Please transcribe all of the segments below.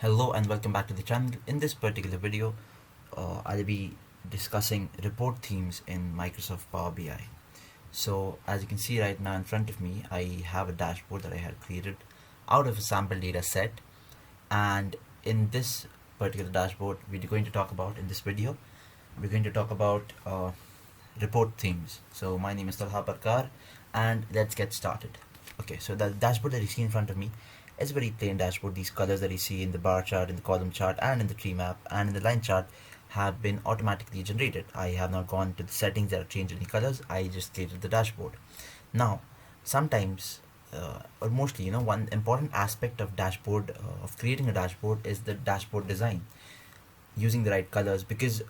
Hello and welcome back to the channel. In this particular video, I'll be discussing report themes in Microsoft Power BI. So as you can see right now in front of me, I have a dashboard that I had created out of a sample data set. And in this particular dashboard, we're going to talk about, in this video, we're going to talk about report themes. So my name is Talha Parkar and let's get started. Okay, so the dashboard that you see in front of me is a very plain dashboard. These colors that you see in the bar chart, in the column chart, and in the tree map, and in the line chart have been automatically generated. I have not gone to the settings that have changed any colors. I just created the dashboard. Now, sometimes or mostly, one important aspect of dashboard of creating a dashboard is the dashboard design, using the right colors, because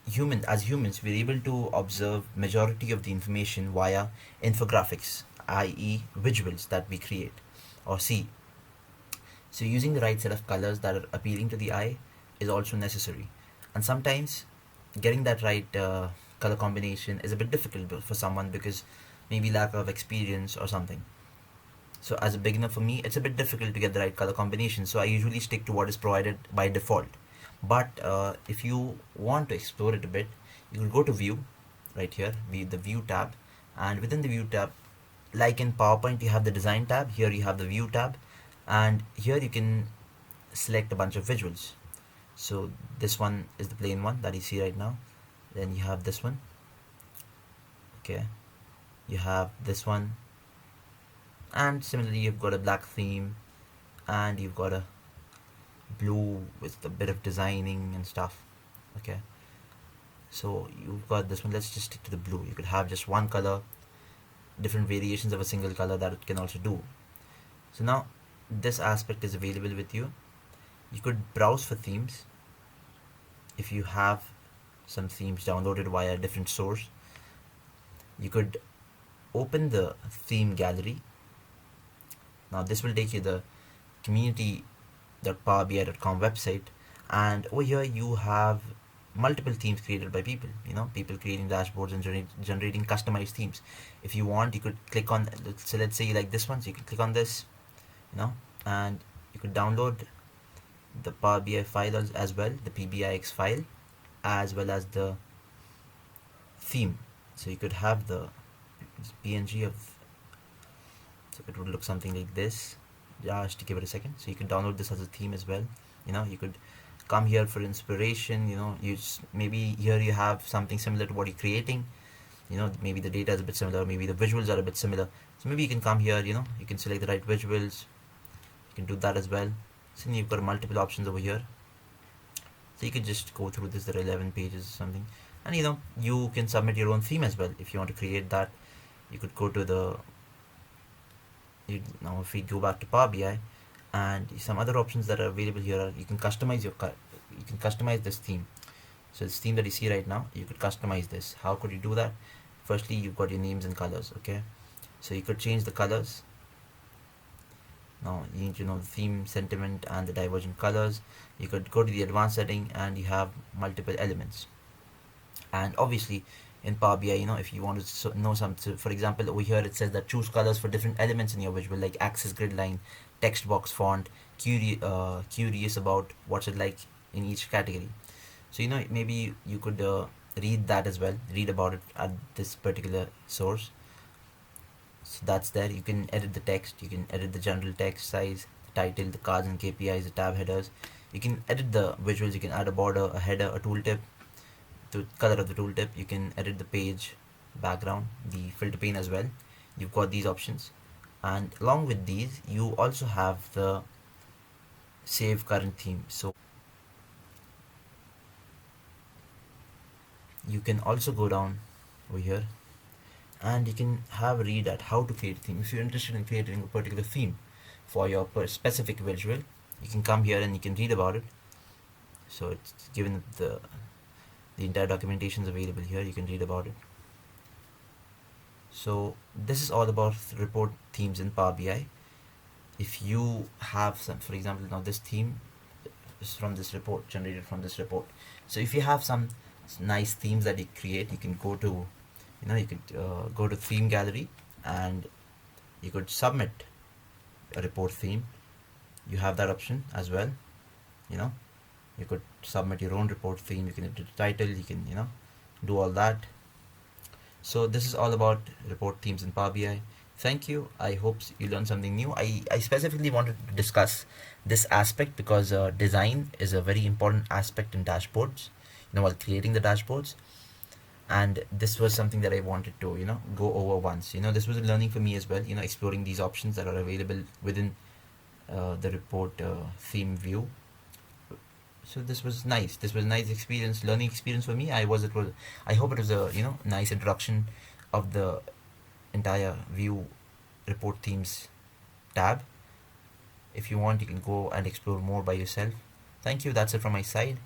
humans we're able to observe majority of the information via infographics, i.e. visuals that we create or see. So using the right set of colors that are appealing to the eye is also necessary, and sometimes getting that right color combination is a bit difficult for someone because maybe lack of experience or something. So as a beginner, for me, it's a bit difficult to get the right color combination, so I usually stick to what is provided by default. But if you want to explore it a bit, you will go to view right here, the view tab, and within the view tab, like in PowerPoint you have the design tab, here you have the view tab, and here you can select a bunch of visuals. So this one is the plain one that you see right now. Then you have this one, okay, you have this one, and similarly you've got a black theme, and you've got a blue with a bit of designing and stuff. Okay, so you've got this one. Let's just stick to the blue. You could have just one color, different variations of a single color that it can also do. So now this aspect is available with you. You could browse for themes if you have some themes downloaded via a different source. You could open the theme gallery. Now this will take you the community.powerbi.com website, and over here you have multiple themes created by people, people creating dashboards and generating customized themes. If you want, you could click on, so let's say you like this one, so you can click on this, and you could download the Power BI file as well, the PBIX file, as well as the theme. So you could have the PNG of, so it would look something like this. Just to give it a second. So you can download this as a theme as well. You could come here for inspiration. Maybe here you have something similar to what you're creating. Maybe the data is a bit similar, maybe the visuals are a bit similar. So maybe you can come here, you can select the right visuals. You can do that as well. So you've got multiple options over here. So you could just go through this. There are 11 pages or something, and you can submit your own theme as well if you want to create that. You could go to the, now if we go back to Power BI, and some other options that are available here are, you can customize this theme. So this theme that you see right now, you could customize this. How could you do that? Firstly, you've got your names and colors. Okay, so you could change the colors. Now you need to know the theme, sentiment, and the divergent colors. You could go to the advanced setting, and you have multiple elements. And obviously in Power BI, if you want to know something, for example, over here it says that choose colors for different elements in your visual, like axis, grid line, text box, font, curious about what's it like in each category. So maybe you could read that as well, read about it at this particular source. So that's there. You can edit the text, you can edit the general text size, the title, the cards and KPIs, the tab headers. You can edit the visuals. You can add a border, a header, a tooltip, the color of the tooltip. You can edit the page background, the filter pane as well. You've got these options, and along with these you also have the save current theme. So you can also go down over here, and you can have a read at how to create a theme. If you're interested in creating a particular theme for your specific visual, you can come here and you can read about it. So it's given the entire documentation is available here. You can read about it. So this is all about report themes in Power BI. If you have some, for example, now this theme is from this report, generated from this report. So if you have some nice themes that you create, you can go to, you could go to theme gallery, and you could submit a report theme. you have that option as well. You know, you could submit your own report theme, you can edit the title, you can, do all that. So this is all about report themes in Power BI. Thank you. I hope you learned something new. I specifically wanted to discuss this aspect because design is a very important aspect in dashboards, while creating the dashboards. And this was something that I wanted to, go over once. This was a learning for me as well, exploring these options that are available within the report theme view. So this was nice. This was a nice experience, learning experience for me. I hope it was a nice introduction of the entire view report themes tab. If you want, you can go and explore more by yourself. Thank you. That's it from my side.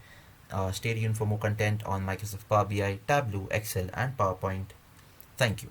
Stay tuned for more content on Microsoft Power BI, Tableau, Excel, and PowerPoint. Thank you.